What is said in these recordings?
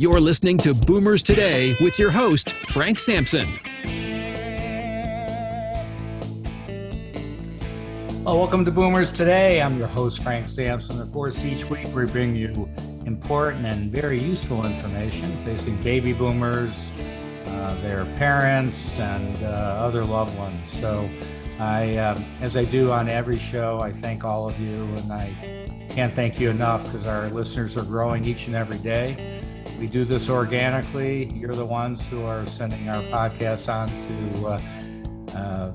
You're listening to Boomers Today with your host, Frank Sampson. Well, welcome to Boomers Today. I'm your host, Frank Sampson. Of course, each week we bring you important and very useful information facing baby boomers, their parents, and other loved ones. So as I do on every show, I thank all of you, and I can't thank you enough because our listeners are growing each and every day. We do this organically. You're the ones who are sending our podcasts on to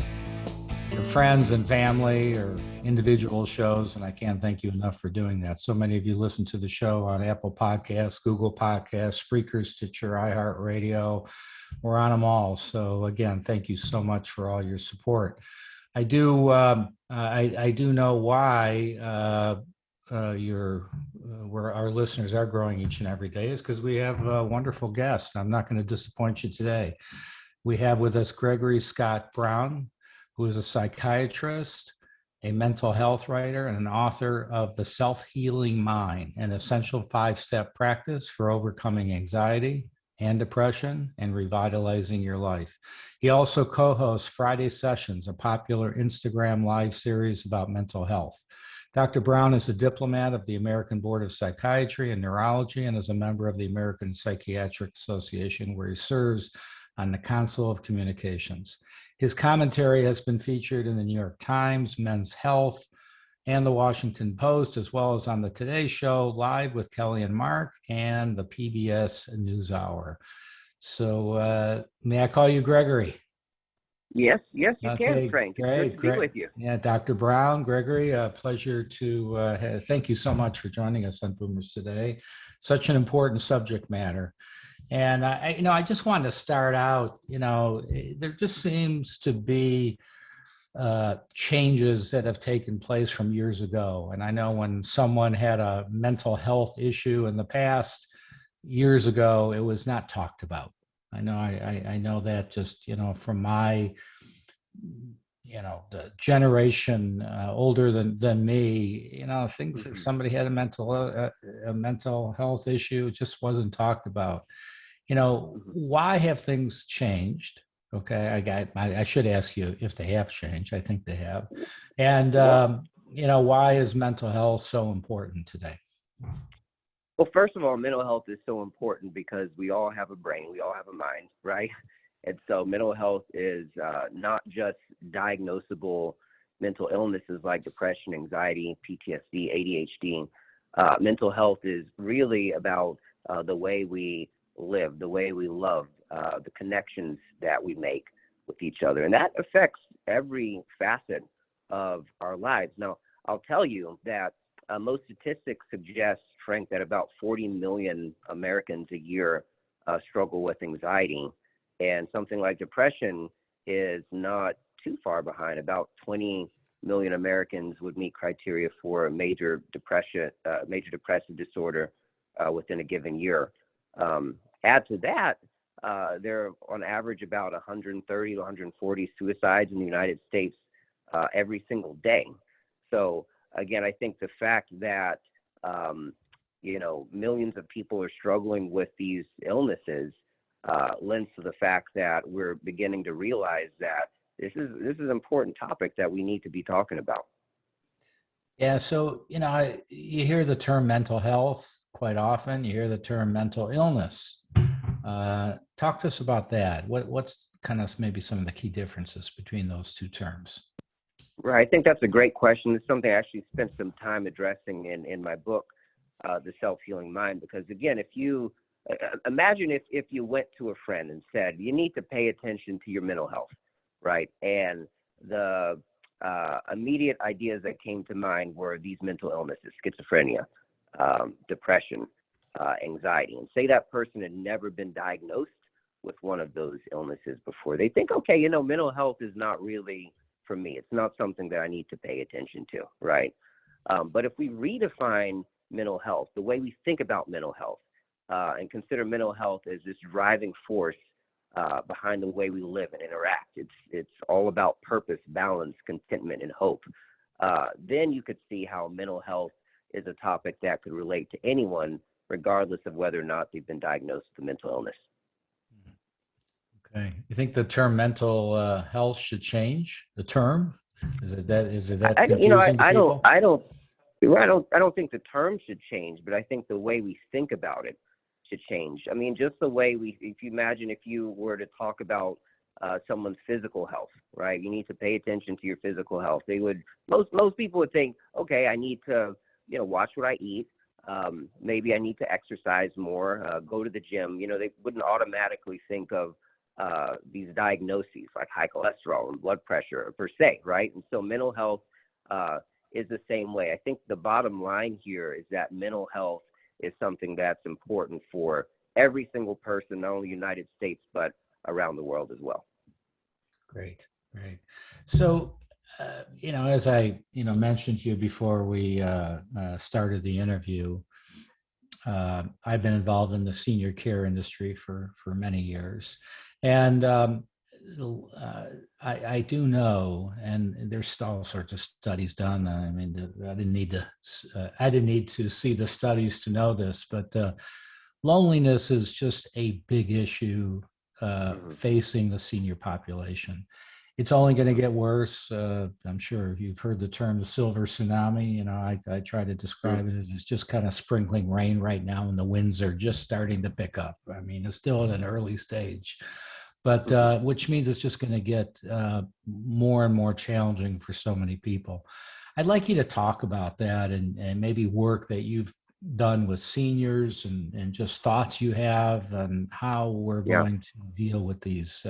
your friends and family or individual shows, and I can't thank you enough for doing that. So many of you listen to the show on Apple Podcasts, Google Podcasts, Spreaker, Stitcher, iHeartRadio. We're on them all. So again, thank you so much for all your support. I do know why where our listeners are growing each and every day is because we have a wonderful guest. I'm not going to disappoint you today. We have with us Gregory Scott Brown, who is a psychiatrist, a mental health writer, and an author of The Self-Healing Mind, an essential 5-step practice for overcoming anxiety and depression and revitalizing your life. He also co-hosts Friday Sessions, a popular Instagram live series about mental health. Dr. Brown is a diplomat of the American Board of Psychiatry and Neurology and is a member of the American Psychiatric Association, where he serves on the Council of Communications. His commentary has been featured in the New York Times, Men's Health, and the Washington Post, as well as on the Today Show, Live with Kelly and Mark, and the PBS NewsHour. So may I call you Gregory? Yes, you can, Frank. Great, it's good to be with you. Yeah, Dr. Brown, Gregory, a pleasure to thank you so much for joining us on Boomers Today. Such an important subject matter. And I just wanted to start out, there just seems to be changes that have taken place from years ago. And I know when someone had a mental health issue in the past, years ago, it was not talked about. I know that just, from my, the generation older than me, things like somebody had a mental health issue, it just wasn't talked about. Why have things changed? Okay, I should ask you if they have changed. I think they have. And, why is mental health so important today? Well, first of all, mental health is so important because we all have a brain, we all have a mind, right? And so mental health is not just diagnosable mental illnesses like depression, anxiety, PTSD, ADHD. Mental health is really about the way we live, the way we love, the connections that we make with each other. And that affects every facet of our lives. Now, I'll tell you that most statistics suggest, Frank, that about 40 million Americans a year struggle with anxiety. And something like depression is not too far behind. About 20 million Americans would meet criteria for a major depressive disorder within a given year. Add to that, there are on average about 130 to 140 suicides in the United States every single day. So again, I think the fact that millions of people are struggling with these illnesses lends to the fact that we're beginning to realize that this is an important topic that we need to be talking about. Yeah, so you hear the term mental health quite often. You hear the term mental illness. Talk to us about that. What's kind of maybe some of the key differences between those two terms? Right. I think that's a great question. It's something I actually spent some time addressing in my book, The Self-Healing Mind, because again, if you imagine if you went to a friend and said, you need to pay attention to your mental health, right? And the immediate ideas that came to mind were these mental illnesses, schizophrenia, depression, anxiety. And say that person had never been diagnosed with one of those illnesses before. They think, okay, mental health is not really for me. It's not something that I need to pay attention to, right? But if we redefine mental health, the way we think about mental health, and consider mental health as this driving force behind the way we live and interact, it's all about purpose, balance, contentment, and hope. Then you could see how mental health is a topic that could relate to anyone regardless of whether or not they've been diagnosed with a mental illness. Okay. You think the term mental health should change? The term? Is it that confusing to people? I don't think the term should change, but I think the way we think about it should change. I mean, just the way if you imagine if you were to talk about someone's physical health, right? You need to pay attention to your physical health. Most people would think, okay, I need to, watch what I eat. Maybe I need to exercise more, go to the gym. They wouldn't automatically think of these diagnoses like high cholesterol and blood pressure per se, right? And so mental health is the same way. I think the bottom line here is that mental health is something that's important for every single person, not only the United States, but around the world as well. Great. So, as I, mentioned to you before we started the interview, I've been involved in the senior care industry for many years. And I do know, and there's all sorts of studies done. I mean, I didn't need to see the studies to know this, but loneliness is just a big issue facing the senior population. It's only going to get worse. I'm sure you've heard the term the silver tsunami. I try to describe it as it's just kind of sprinkling rain right now, and the winds are just starting to pick up. I mean, it's still at an early stage, but which means it's just going to get more and more challenging for so many people. I'd like you to talk about that and maybe work that you've done with seniors and just thoughts you have and how we're going to deal with these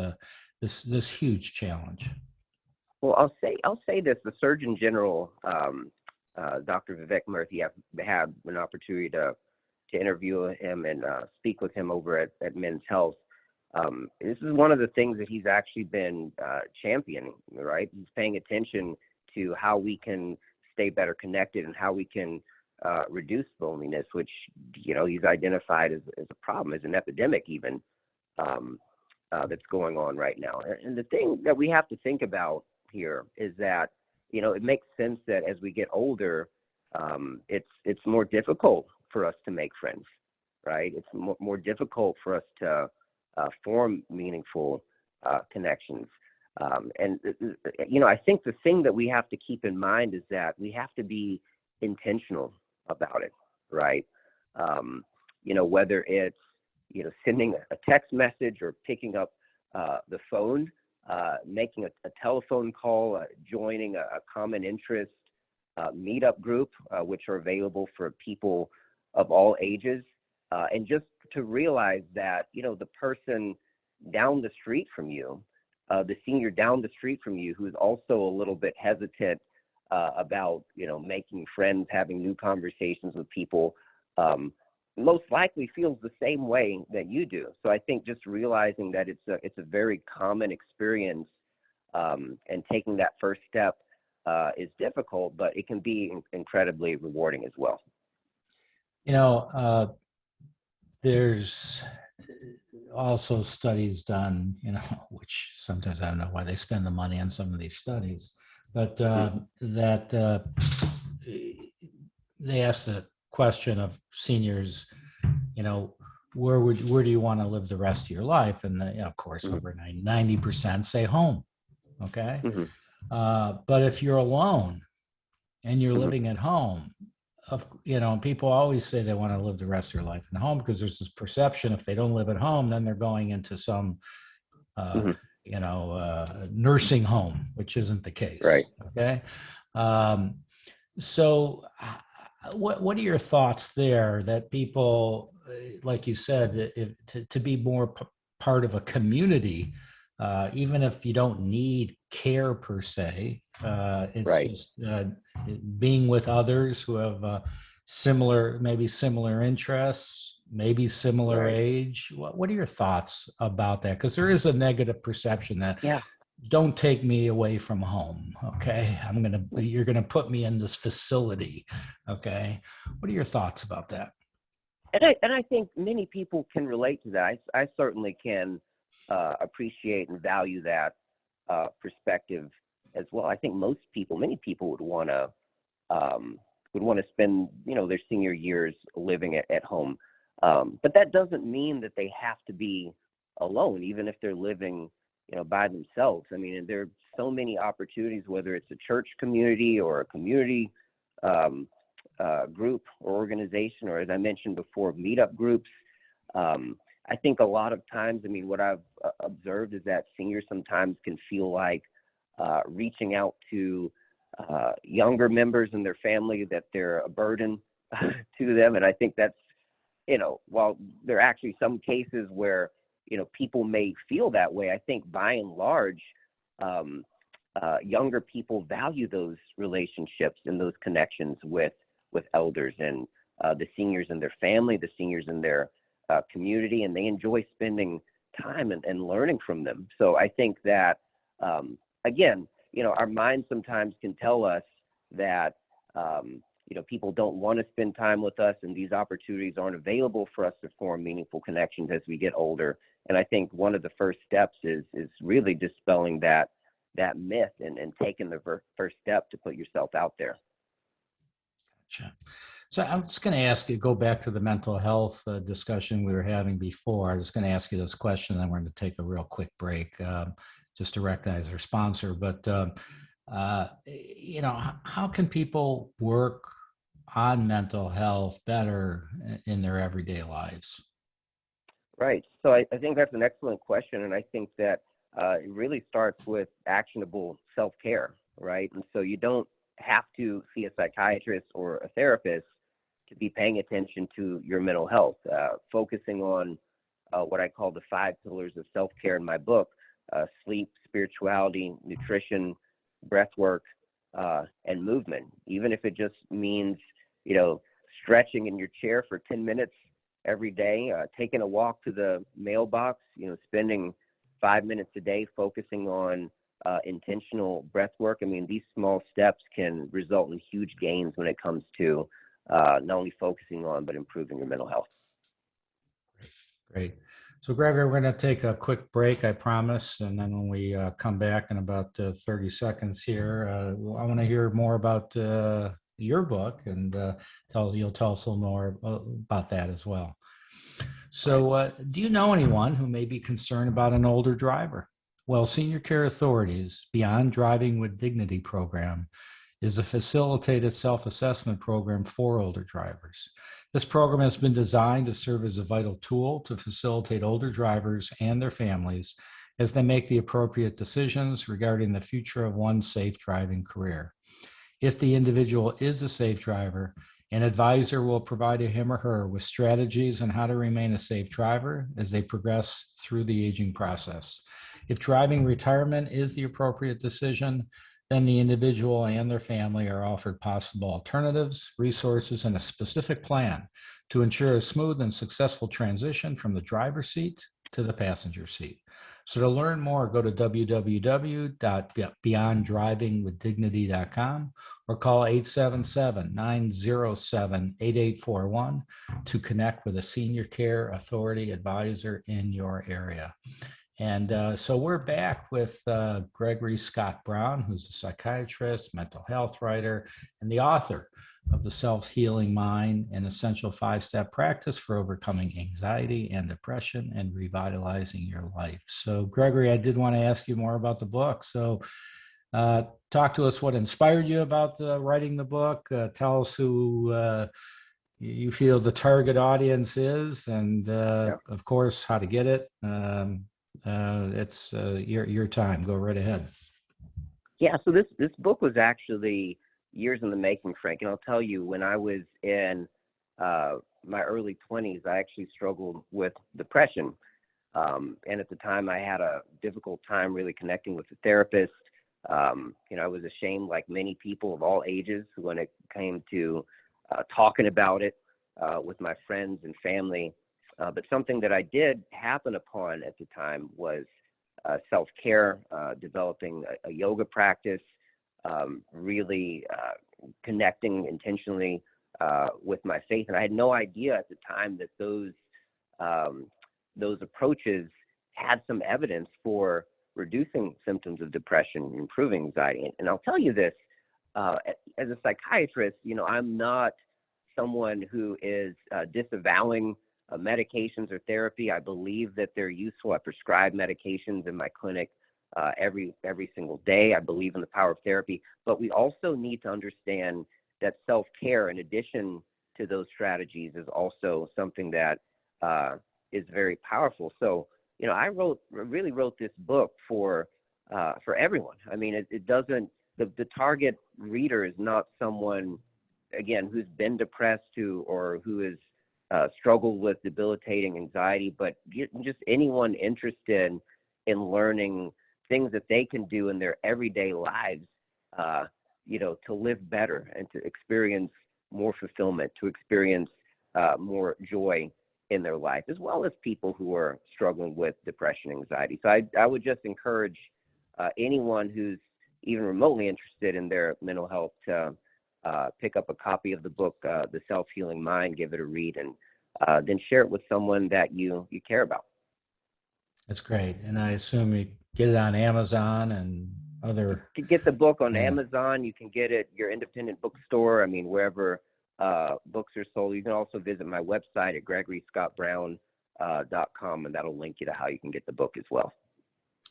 this huge challenge. Well, I'll say this: the Surgeon General, Dr. Vivek Murthy, I've had an opportunity to interview him and speak with him over at Men's Health. This is one of the things that he's actually been championing, right? He's paying attention to how we can stay better connected and how we can reduce loneliness, which, he's identified as a problem, as an epidemic even, that's going on right now. And the thing that we have to think about here is that, it makes sense that as we get older, it's more difficult for us to make friends, right? It's more difficult for us to form meaningful connections. And I think the thing that we have to keep in mind is that we have to be intentional about it, right? Whether it's, sending a text message or picking up the phone, making a telephone call, joining a common interest meetup group, which are available for people of all ages, and just to realize that, the person down the street from you, the senior down the street from you, who's also a little bit hesitant about, making friends, having new conversations with people, most likely feels the same way that you do. So I think just realizing that it's a very common experience, and taking that first step is difficult, but it can be incredibly rewarding as well. There's also studies done, which sometimes I don't know why they spend the money on some of these studies, but that they asked the question of seniors, where do you want to live the rest of your life? And of course, over 90% say home. Okay. But if you're alone and you're living at home, people always say they want to live the rest of their life in home because there's this perception if they don't live at home, then they're going into some, nursing home, which isn't the case. Right. Okay. So what are your thoughts there that people, like you said, to be more part of a community, even if you don't need care per se, it's just being with others who have similar interests, maybe similar age. What are your thoughts about that? Because there is a negative perception that don't take me away from home. Okay. You're going to put me in this facility. Okay. What are your thoughts about that? And I think many people can relate to that. I certainly can appreciate and value that perspective as well. I think many people would want to spend, their senior years living at home. But that doesn't mean that they have to be alone, even if they're living, by themselves. I mean, there are so many opportunities, whether it's a church community or a community group or organization, or as I mentioned before, meetup groups. I think a lot of times, I mean, what I've observed is that seniors sometimes can feel like reaching out to younger members in their family, that they're a burden to them. And I think that's, while there are actually some cases where, people may feel that way, I think by and large, younger people value those relationships and those connections with elders and the seniors in their family, the seniors in their community, and they enjoy spending time and learning from them. So I think that, again, our minds sometimes can tell us that, people don't want to spend time with us, and these opportunities aren't available for us to form meaningful connections as we get older. And I think one of the first steps is really dispelling that myth and taking the first step to put yourself out there. Gotcha. So I'm just going to ask you, go back to the mental health discussion we were having before. I was going to ask you this question, and then we're going to take a real quick break just to recognize our sponsor. But, how can people work on mental health better in their everyday lives? Right. So I think that's an excellent question. And I think that it really starts with actionable self-care, right? And so you don't have to see a psychiatrist or a therapist to be paying attention to your mental health, focusing on what I call the 5 pillars of self-care in my book: sleep, spirituality, nutrition, breath work, and movement. Even if it just means, stretching in your chair for 10 minutes every day, taking a walk to the mailbox, spending 5 minutes a day focusing on intentional breath work. I mean, these small steps can result in huge gains when it comes to not only focusing on, but improving your mental health. Great. So Gregory, we're going to take a quick break, I promise. And then when we come back in about 30 seconds here, I want to hear more about your book, and you'll tell us a little more about that as well. So do you know anyone who may be concerned about an older driver? Well, Senior Care Authority's Beyond Driving with Dignity program is a facilitated self-assessment program for older drivers. This program has been designed to serve as a vital tool to facilitate older drivers and their families as they make the appropriate decisions regarding the future of one's safe driving career. If the individual is a safe driver, an advisor will provide him or her with strategies on how to remain a safe driver as they progress through the aging process. If driving retirement is the appropriate decision, then the individual and their family are offered possible alternatives, resources, and a specific plan to ensure a smooth and successful transition from the driver's seat to the passenger seat. So to learn more, go to www.beyonddrivingwithdignity.com or call 877-907-8841 to connect with a Senior Care Authority advisor in your area. And so we're back with Gregory Scott Brown, who's a psychiatrist, mental health writer, and the author of The Self-Healing Mind, an essential 5-step practice for overcoming anxiety and depression and revitalizing your life. So Gregory, I did want to ask you more about the book. So talk to us what inspired you about writing the book. Tell us who you feel the target audience is, and of course, how to get it. It's your time. Go right ahead. Yeah, so this book was actually years in the making, Frank. And I'll tell you, when I was in my early 20s, I actually struggled with depression. And at the time, I had a difficult time really connecting with a therapist. I was ashamed, like many people of all ages, when it came to talking about it with my friends and family. But something that I did happen upon at the time was self-care, developing a yoga practice, really connecting intentionally with my faith. And I had no idea at the time that those approaches had some evidence for reducing symptoms of depression, improving anxiety. And I'll tell you this, as a psychiatrist, I'm not someone who is disavowing medications or therapy. I believe that they're useful. I prescribe medications in my clinic every single day. I believe in the power of therapy, but we also need to understand that self-care, in addition to those strategies, is also something that is very powerful. So, I really wrote this book for everyone. I mean, it doesn't, the target reader is not someone, again, who's been depressed or who is struggled with debilitating anxiety, but just anyone interested in learning things that they can do in their everyday lives, to live better and to experience more fulfillment, to experience more joy in their life, as well as people who are struggling with depression and anxiety. So I would just encourage anyone who's even remotely interested in their mental health to pick up a copy of the book, The Self-Healing Mind, give it a read, and then share it with someone that you care about. That's great. And I assume you get it on Amazon and other. You can get the book on Amazon. You can get it your independent bookstore. I mean, wherever books are sold. You can also visit my website at gregoryscottbrown.com, and that'll link you to how you can get the book as well.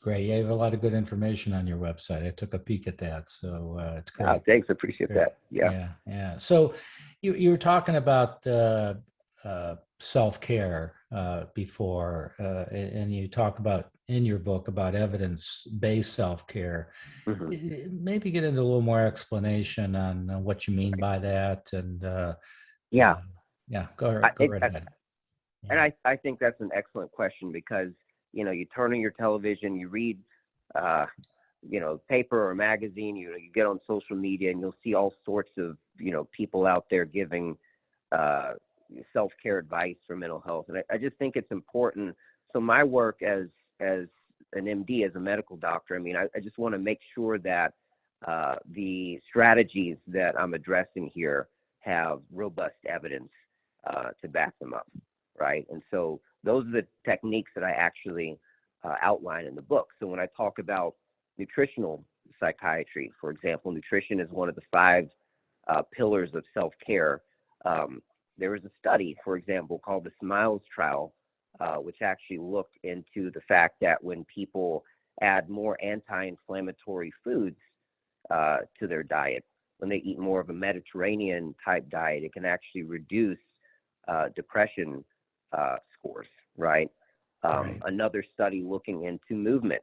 Great. Yeah, you have a lot of good information on your website. I took a peek at that, so it's great. Thanks. Appreciate that. Yeah. So you were talking about self-care before, and you talk about in your book about evidence-based self-care. Mm-hmm. Maybe get into a little more explanation on what you mean by that. And go right ahead. And I think that's an excellent question, because you turn on your television, you read paper or magazine, you get on social media, and you'll see all sorts of people out there giving self-care advice for mental health. And I just think it's important. So my work as an MD, as a medical doctor, I mean, I just want to make sure that the strategies that I'm addressing here have robust evidence to back them up, right? And so those are the techniques that I actually outline in the book. So when I talk about nutritional psychiatry, for example, nutrition is one of the 5 pillars of self-care. There was a study, for example, called the SMILES trial, which actually looked into the fact that when people add more anti-inflammatory foods to their diet, when they eat more of a Mediterranean type diet, it can actually reduce depression scores, right? Right. Another study looking into movement,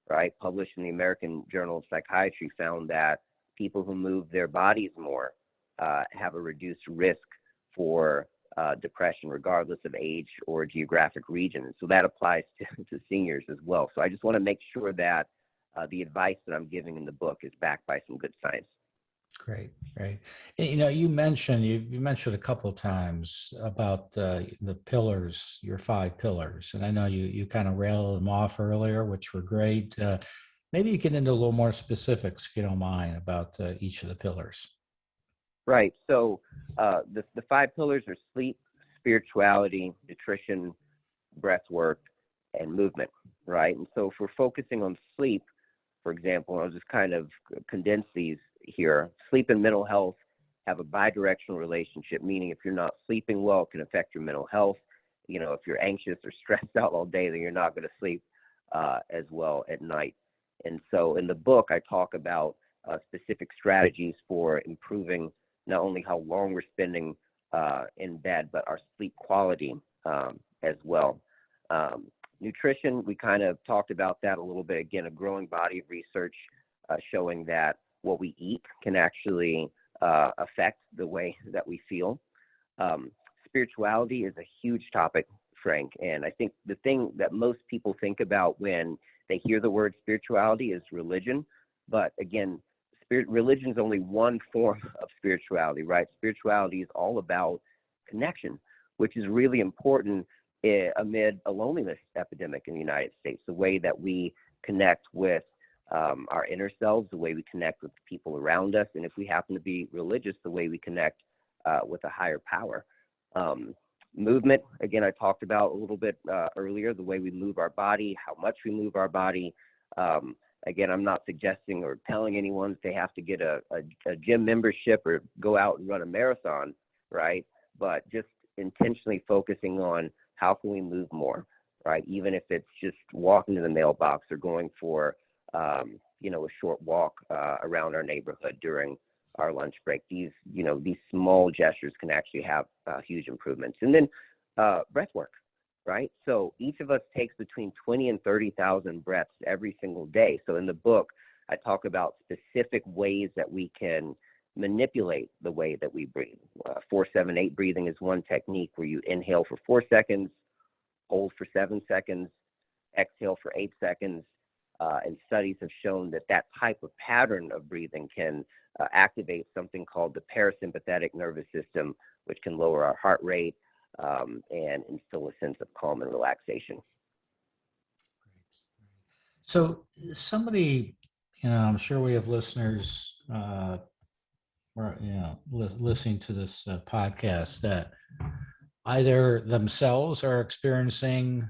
right, published in the American Journal of Psychiatry, found that people who move their bodies more have a reduced risk for depression, regardless of age or geographic region. And so that applies to seniors as well. So I just want to make sure that the advice that I'm giving in the book is backed by some good science. Great. You mentioned a couple of times about the pillars, your 5 pillars, and I know you kind of railed them off earlier, which were great. Maybe you get into a little more specifics, if you don't mind, about each of the pillars. Right. So the 5 pillars are sleep, spirituality, nutrition, breath work, and movement, right? And so if we're focusing on sleep, for example, I'll just kind of condense these here. Sleep and mental health have a bidirectional relationship, meaning if you're not sleeping well, it can affect your mental health. If you're anxious or stressed out all day, then you're not going to sleep as well at night. And so in the book, I talk about specific strategies for improving not only how long we're spending in bed, but our sleep quality as well. Nutrition, we kind of talked about that a little bit. Again, a growing body of research showing that what we eat can actually affect the way that we feel. Spirituality is a huge topic, Frank, and I think the thing that most people think about when they hear the word spirituality is religion. But again, religion is only one form of spirituality, right? Spirituality is all about connection, which is really important amid a loneliness epidemic in the United States. The way that we connect with our inner selves, the way we connect with people around us, and if we happen to be religious, the way we connect with a higher power. Movement, again, I talked about a little bit earlier, the way we move our body, how much we move our body. Again, I'm not suggesting or telling anyone that they have to get a gym membership or go out and run a marathon, right? But just intentionally focusing on how can we move more, right? Even if it's just walking to the mailbox or going for, a short walk around our neighborhood during our lunch break. These small gestures can actually have huge improvements. And then breath work, right? So each of us takes between 20 and 30,000 breaths every single day. So in the book, I talk about specific ways that we can manipulate the way that we breathe. 4-7-8 breathing is one technique where you inhale for 4 seconds, hold for 7 seconds, exhale for 8 seconds. And studies have shown that that type of pattern of breathing can activate something called the parasympathetic nervous system, which can lower our heart rate and instill a sense of calm and relaxation. So somebody, I'm sure we have listeners, listening to this podcast that either themselves are experiencing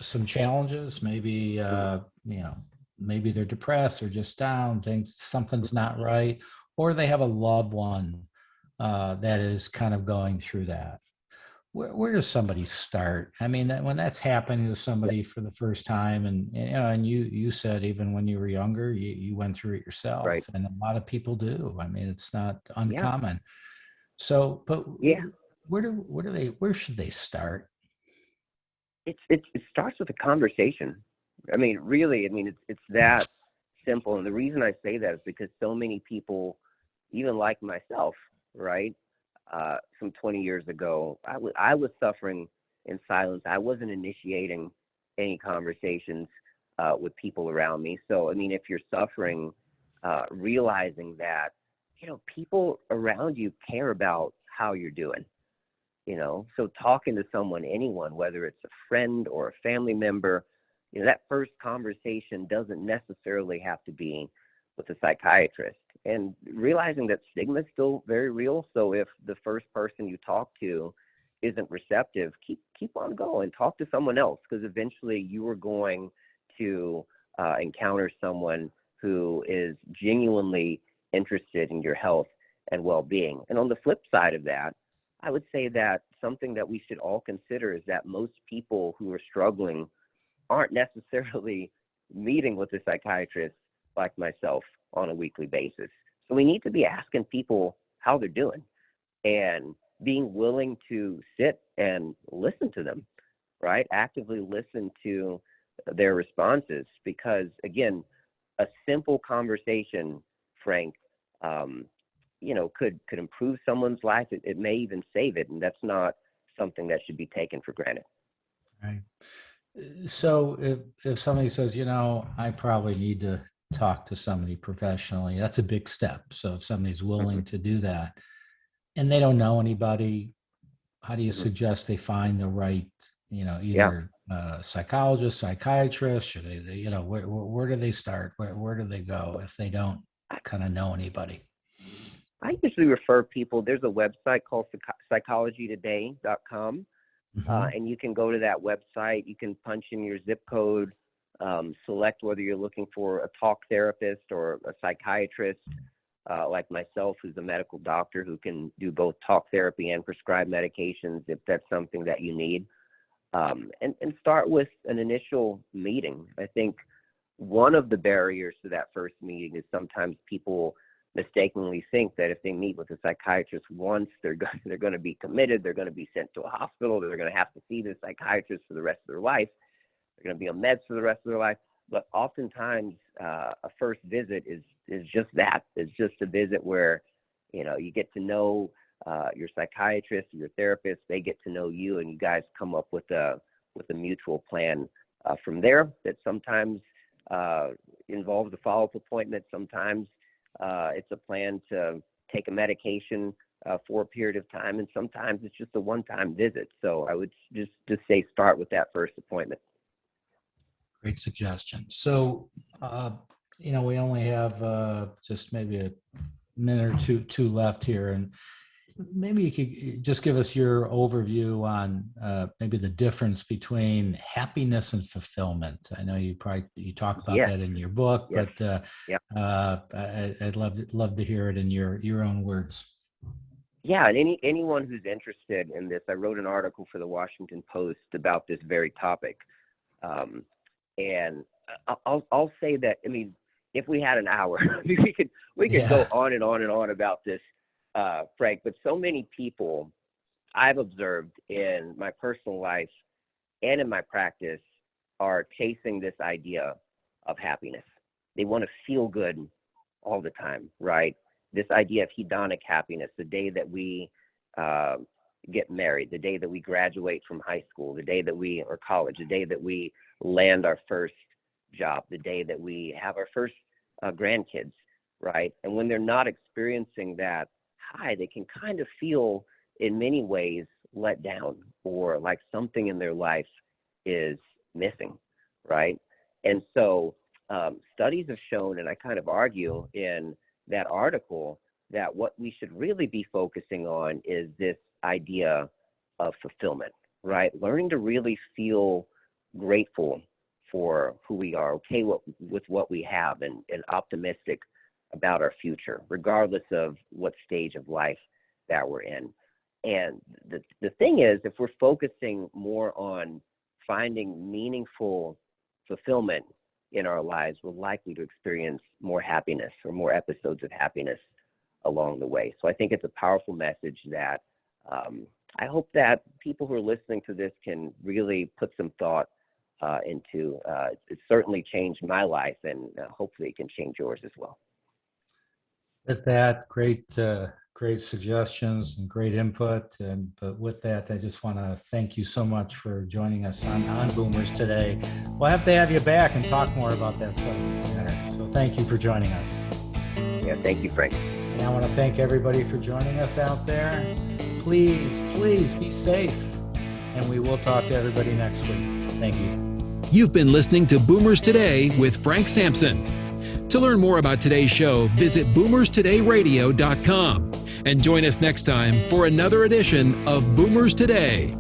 some challenges, maybe maybe they're depressed or just down, something's not right, or they have a loved one that is kind of going through that. Where does somebody start? I mean, when that's happening to somebody for the first time, and you said even when you were younger, you went through it yourself, right? And a lot of people do. I mean, it's not uncommon. Yeah. So, but yeah, where should they start? It starts with a conversation. I mean, really, it's that simple. And the reason I say that is because so many people, even like myself, right? Some 20 years ago, I was suffering in silence. I wasn't initiating any conversations with people around me. So, if you're suffering, realizing that, people around you care about how you're doing. So talking to someone, anyone, whether it's a friend or a family member, that first conversation doesn't necessarily have to be with a psychiatrist. And realizing that stigma is still very real. So if the first person you talk to isn't receptive, keep on going. Talk to someone else, because eventually you are going to encounter someone who is genuinely interested in your health and well-being. And on the flip side of that, I would say that something that we should all consider is that most people who are struggling aren't necessarily meeting with a psychiatrist like myself on a weekly basis. So we need to be asking people how they're doing and being willing to sit and listen to them, right? Actively listen to their responses, because again, a simple conversation, Frank, could improve someone's life. It may even save it, and that's not something that should be taken for granted. Right. So if somebody says, I probably need to talk to somebody professionally, that's a big step. So if somebody's willing to do that and they don't know anybody, how do you suggest they find the right, either psychologist, psychiatrist? Should they, where do they start? Where do they go if they don't kind of know anybody? I usually refer people. There's a website called psychologytoday.com, and you can go to that website. You can punch in your zip code, select whether you're looking for a talk therapist or a psychiatrist, like myself, who's a medical doctor who can do both talk therapy and prescribe medications if that's something that you need, and start with an initial meeting. I think one of the barriers to that first meeting is sometimes people mistakenly think that if they meet with a psychiatrist once, they're going to be committed, they're going to be sent to a hospital, they're going to have to see the psychiatrist for the rest of their life, they're going to be on meds for the rest of their life. But oftentimes, a first visit is just that. It's just a visit where, you get to know your psychiatrist, your therapist, they get to know you, and you guys come up with a mutual plan from there that sometimes involves a follow-up appointment. Sometimes it's a plan to take a medication for a period of time, and sometimes it's just a one-time visit. So I would just say start with that first appointment. Great suggestion. So, we only have just maybe a minute or two left here, and maybe you could just give us your overview on maybe the difference between happiness and fulfillment. I know you talk about that in your book, but I'd love to hear it in your own words. Yeah, and anyone who's interested in this, I wrote an article for the Washington Post about this very topic, and I'll say that, I mean, if we had an hour, we could go on and on and on about this, Frank. But so many people I've observed in my personal life and in my practice are chasing this idea of happiness. They want to feel good all the time, right? This idea of hedonic happiness, the day that we get married, the day that we graduate from high school, the day that we, or college, the day that we land our first job, the day that we have our first grandkids, right? And when they're not experiencing that high, they can kind of feel in many ways let down, or like something in their life is missing, right? And so studies have shown, and I kind of argue in that article, that what we should really be focusing on is this idea of fulfillment, right? Learning to really feel grateful for who we are, okay with what we have, and optimistic about our future, regardless of what stage of life that we're in. And the thing is, if we're focusing more on finding meaningful fulfillment in our lives, we're likely to experience more happiness, or more episodes of happiness along the way. So I think it's a powerful message that I hope that people who are listening to this can really put some thought into. It's certainly changed my life, and hopefully it can change yours as well. With that, great suggestions and great input. But with that, I just want to thank you so much for joining us on Boomers today. We'll have to have you back and talk more about that subject matter. So thank you for joining us. Yeah, thank you, Frank. And I want to thank everybody for joining us out there. Please be safe. And we will talk to everybody next week. Thank you. You've been listening to Boomers Today with Frank Sampson. To learn more about today's show, visit boomerstodayradio.com and join us next time for another edition of Boomers Today.